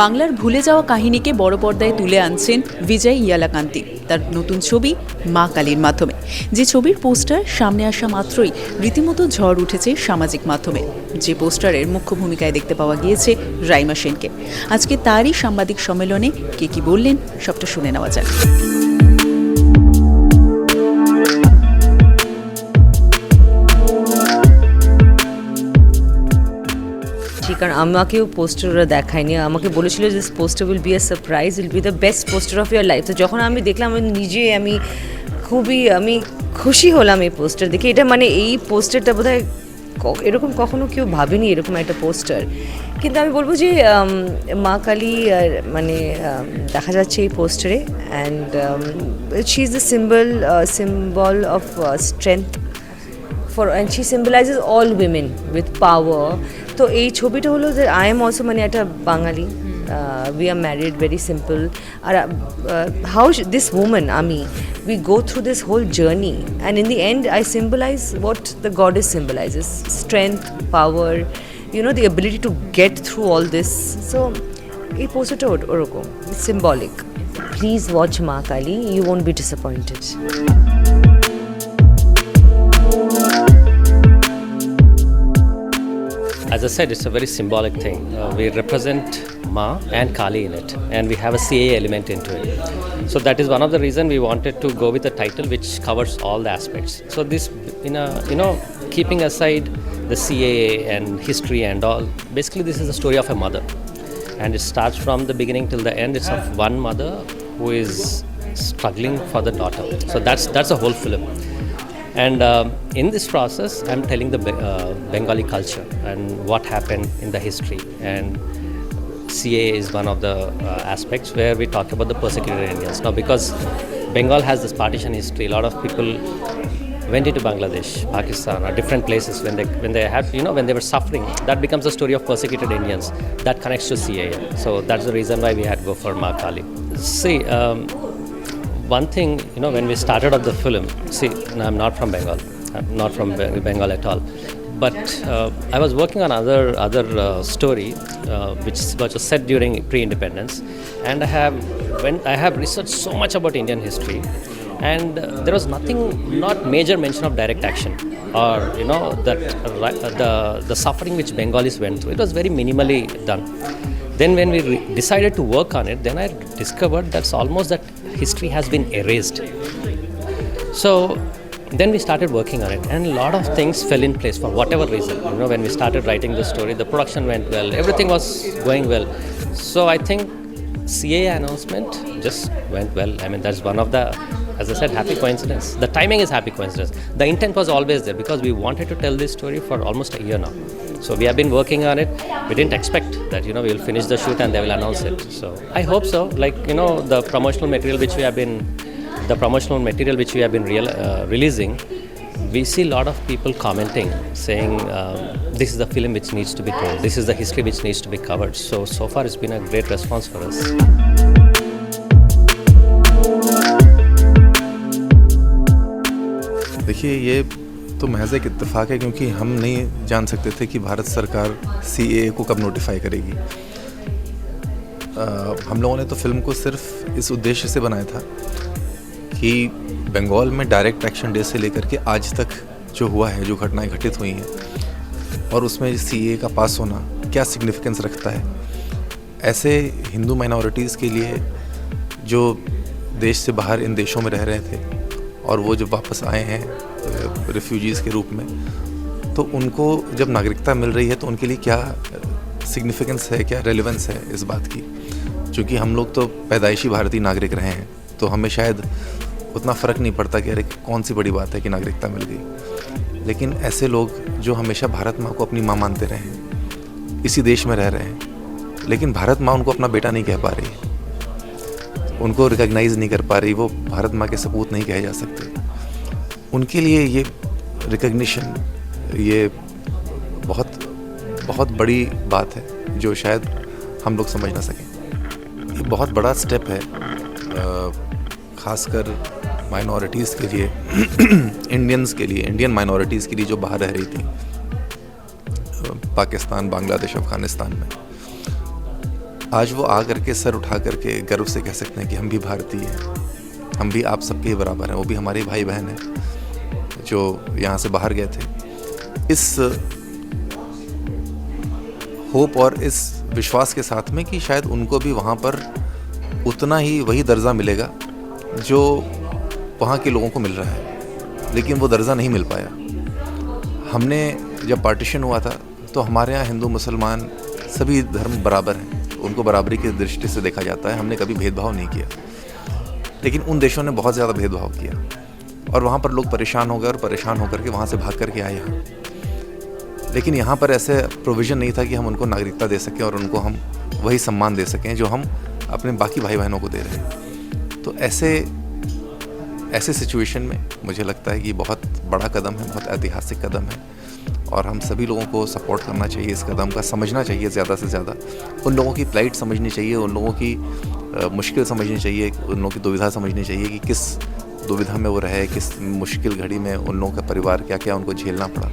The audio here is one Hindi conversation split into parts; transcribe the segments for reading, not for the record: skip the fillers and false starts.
বাংলার ভুলে যাওয়া কাহিনীকে বড় পর্দায় তুলে আনছেন বিজয় ইয়ালাকান্তি তার নতুন ছবি মা কালীর মাধ্যমে। যে ছবির পোস্টার সামনে আসা মাত্রই রীতিমতো ঝড় উঠেছে সামাজিক মাধ্যমে। যে পোস্টারের মুখ্য ভূমিকায় দেখতে পাওয়া গিয়েছে রাইমা সেনকে। আজকে তারই সাংবাদিক সম্মেলনে কে কি বললেন সবটা শুনে নেওয়া যাক। কারণ আমাকেও পোস্টার ওরা দেখায়নি, আমাকে বলেছিল যে poster will be a surprise, will be the best poster of year life. তো যখন আমি দেখলাম আমি খুবই খুশি হলাম এই পোস্টার দেখে। এটা এই পোস্টারটা বোধহয় এরকম কখনো কেউ ভাবেনি, এরকম একটা পোস্টার। কিন্তু আমি বলবো যে মা কালী দেখা যাচ্ছে এই পোস্টারে, and she is the symbol of strength and she symbolizes all women with power. তো এই ছবিটা হলো যে I am also একটা বাঙালি, we are married, very simple. R how this woman Ami, we go through this whole journey, and in the end I symbolize what the goddess symbolizes: strength, power, the ability to get through all this. So এই পোস্টারটা ওরকম symbolic. Please watch Ma Kali, you won't be disappointed. As I said, it's a very symbolic thing. We represent Ma and Kali in it, and we have a CAA element into it. So that is one of the reasons we wanted to go with a title which covers all the aspects. So this, keeping aside the CAA and history and all, basically this is the story of a mother, and it starts from the beginning till the end. It's of one mother who is struggling for the daughter. So that's the whole film. And in this process, I'm telling the Bengali culture and what happened in the history. And CAA is one of the aspects where we talk about the persecuted Indians. Now, because Bengal has this partition history, a lot of people went into Bangladesh, Pakistan, or different places when they were suffering. That becomes the story of persecuted Indians. That connects to CAA. So that's the reason why we had to go for Ma Kali. See. One thing, when we started off the film, I'm not from Bengal. I'm not from Bengal at all. But I was working on other story, which was set during pre-independence, and I have researched so much about Indian history, and there was not major mention of direct action, or that the suffering which Bengalis went through. It was very minimally done. Then when we decided to work on it, then I discovered that's almost that history has been erased. So then we started working on it, and a lot of things fell in place for whatever reason. When we started writing the story, the production went well, everything was going well. So I think CAA announcement just went well. That's one of the, as I said, happy coincidence. The timing is happy coincidence. The intent was always there because we wanted to tell this story for almost a year now. So we have been working on it. We didn't expect that, we will finish the shoot and they will announce it. So I hope so. The promotional material which we have been releasing, we see a lot of people commenting, saying this is the film which needs to be told. This is the history which needs to be covered. So far it's been a great response for us. देखिए, ये तो महज एक इत्तेफाक है क्योंकि हम नहीं जान सकते थे कि भारत सरकार CAA को कब नोटिफाई करेगी। हम लोगों ने तो फिल्म को सिर्फ इस उद्देश्य से बनाया था कि बंगाल में डायरेक्ट एक्शन डे से लेकर के आज तक जो हुआ है, जो घटनाएं घटित हुई हैं, और उसमें CAA का पास होना क्या सिग्निफिकेंस रखता है। ऐसे हिंदू माइनॉरिटीज़ के लिए जो देश से बाहर इन देशों में रह रहे थे और वो जब वापस आए हैं रिफ्यूजीज़ के रूप में, तो उनको जब नागरिकता मिल रही है तो उनके लिए क्या सिग्निफिकेंस है, क्या रेलेवेंस है इस बात की। क्योंकि हम लोग तो पैदाइशी भारतीय नागरिक रहे हैं, तो हमें शायद उतना फ़र्क नहीं पड़ता कि अरे कौन सी बड़ी बात है कि नागरिकता मिल गई। लेकिन ऐसे लोग जो हमेशा भारत माँ को अपनी माँ मानते रहे हैं, इसी देश में रह रहे हैं, लेकिन भारत माँ उनको अपना बेटा नहीं कह पा रही, उनको रिकॉग्नाइज़ नहीं कर पा रही, वो भारत माँ के सपूत नहीं कहे जा सकते। उनके लिए ये रिकग्निशन, ये बहुत बहुत बड़ी बात है जो शायद हम लोग समझ ना सकें। ये बहुत बड़ा स्टेप है, ख़ासकर माइनॉरिटीज़ के लिए, इंडियंस के लिए, इंडियन माइनॉरिटीज़ के लिए जो बाहर रह रही थी पाकिस्तान, बांग्लादेश, अफ़गानिस्तान में। आज वो आ करके सर उठा करके गर्व से कह सकते हैं कि हम भी भारतीय हैं, हम भी आप सबके ही बराबर हैं। वो भी हमारे भाई बहन हैं जो यहाँ से बाहर गए थे। इस होप और इस विश्वास के साथ में कि शायद उनको भी वहाँ पर उतना ही वही दर्जा मिलेगा जो वहाँ के लोगों को मिल रहा है, लेकिन वो दर्जा नहीं मिल पाया। हमने जब पार्टीशन हुआ था तो हमारे यहाँ हिंदू मुसलमान सभी धर्म बराबर हैं, उनको बराबरी की दृष्टि से देखा जाता है। हमने कभी भेदभाव नहीं किया, लेकिन उन देशों ने बहुत ज़्यादा भेदभाव किया और वहाँ पर लोग परेशान हो गए और परेशान होकर के वहाँ से भाग कर के आए यहाँ। लेकिन यहाँ पर ऐसे प्रोविज़न नहीं था कि हम उनको नागरिकता दे सकें और उनको हम वही सम्मान दे सकें जो हम अपने बाकी भाई बहनों को दे रहे हैं। तो ऐसे सिचुएशन में मुझे लगता है कि बहुत बड़ा कदम है, बहुत ऐतिहासिक कदम है और हम सभी लोगों को सपोर्ट करना चाहिए इस कदम का, समझना चाहिए ज़्यादा से ज़्यादा। उन लोगों की प्लाइट समझनी चाहिए, उन लोगों की मुश्किल समझनी चाहिए, उन लोगों की दुविधा समझनी चाहिए कि किस दुविधा में वो रहे, किस मुश्किल घड़ी में उन लोगों का परिवार क्या क्या उनको झेलना पड़ा।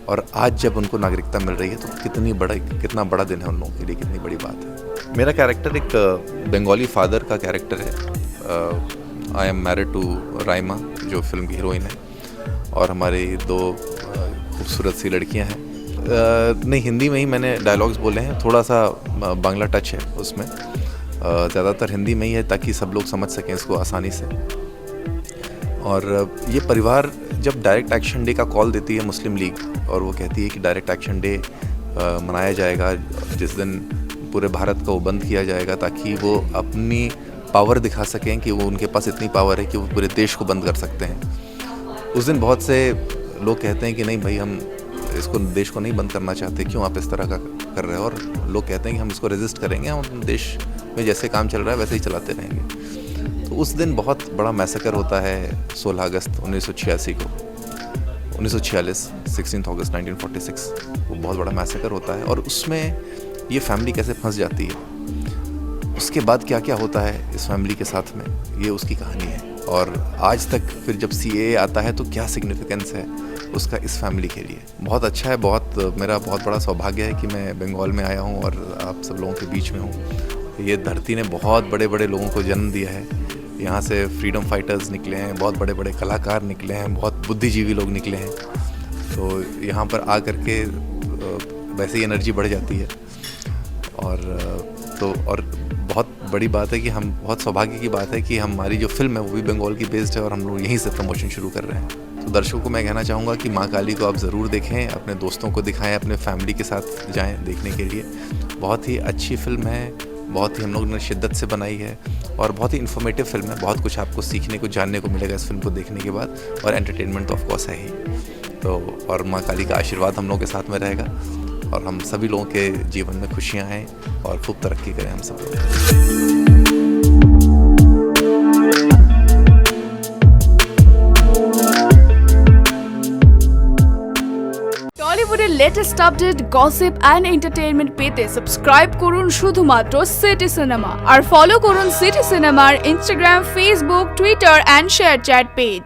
और आज जब उनको नागरिकता मिल रही है तो कितना बड़ा दिन है उन लोगों के लिए, कितनी बड़ी बात है। मेरा कैरेक्टर एक बंगाली फादर का कैरेक्टर है। I am married to Raima जो फिल्म की हीरोइन है और हमारी 2 खूबसूरत सी लड़कियां हैं। नहीं, हिंदी में ही मैंने डायलॉग्स बोले हैं, थोड़ा सा बांग्ला टच है उसमें, ज़्यादातर हिंदी में ही है ताकि सब लोग समझ सकें इसको आसानी से। और ये परिवार जब डायरेक्ट एक्शन डे का कॉल देती है मुस्लिम लीग और वो कहती है कि डायरेक्ट एक्शन डे मनाया जाएगा जिस दिन पूरे भारत को बंद किया जाएगा ताकि वो अपनी पावर दिखा सकें कि वो उनके पास इतनी पावर है कि वो पूरे देश को बंद कर सकते हैं। उस दिन बहुत से लोग कहते हैं कि नहीं भाई, हम इसको देश को नहीं बंद करना चाहते, क्यों आप इस तरह का कर रहे हो। और लोग कहते हैं कि हम इसको रेजिस्ट करेंगे, हम देश में जैसे काम चल रहा है वैसे ही चलाते रहेंगे। तो उस दिन बहुत बड़ा मैसेकर होता है 16 अगस्त 1986 को, 1946 16 अगस्त 1946 वो बहुत बड़ा मैसेकर होता है। और उसमें ये फैमिली कैसे फंस जाती है, उसके बाद क्या क्या होता है इस फैमिली के साथ में, ये उसकी कहानी है। और आज तक फिर जब CAA आता है तो क्या सिग्निफिकेंस है उसका इस फैमिली के लिए। बहुत अच्छा है, मेरा बहुत बड़ा सौभाग्य है कि मैं बंगाल में आया हूँ और आप सब लोगों के बीच में हूँ। ये धरती ने बहुत बड़े बड़े लोगों को जन्म दिया है, यहाँ से फ्रीडम फाइटर्स निकले हैं, बहुत बड़े बड़े कलाकार निकले हैं, बहुत बुद्धिजीवी लोग निकले हैं। तो यहाँ पर आ कर के वैसे ही एनर्जी बढ़ जाती है। और बहुत बड़ी बात है कि हम, बहुत सौभाग्य की बात है कि हमारी जो फिल्म है वो भी बंगाल की बेस्ड है और हम लोग यहीं से प्रमोशन शुरू कर रहे हैं। तो दर्शकों को मैं कहना चाहूँगा कि माँ काली को आप ज़रूर देखें, अपने दोस्तों को दिखाएं, अपने फैमिली के साथ जाएं देखने के लिए। बहुत ही अच्छी फिल्म है, बहुत ही हम लोग ने शिद्दत से बनाई है और बहुत ही इन्फॉर्मेटिव फिल्म है। बहुत कुछ आपको सीखने को, जानने को मिलेगा इस फिल्म को देखने के बाद। और एंटरटेनमेंट तो ऑफकोर्स है ही। तो और माँ काली का आशीर्वाद हम लोगों के साथ में रहेगा और हम सभी लोगों के जीवन में खुशियाँ आएँ और खूब तरक्की करें हम सब लोग। টলিউডের latest update, gossip and entertainment পেতে সাবস্ক্রাইব করুন শুধুমাত্র সিটি সিনেমা আর ফলো করুন সিটি সিনেমার Instagram, Facebook, Twitter and ShareChat page.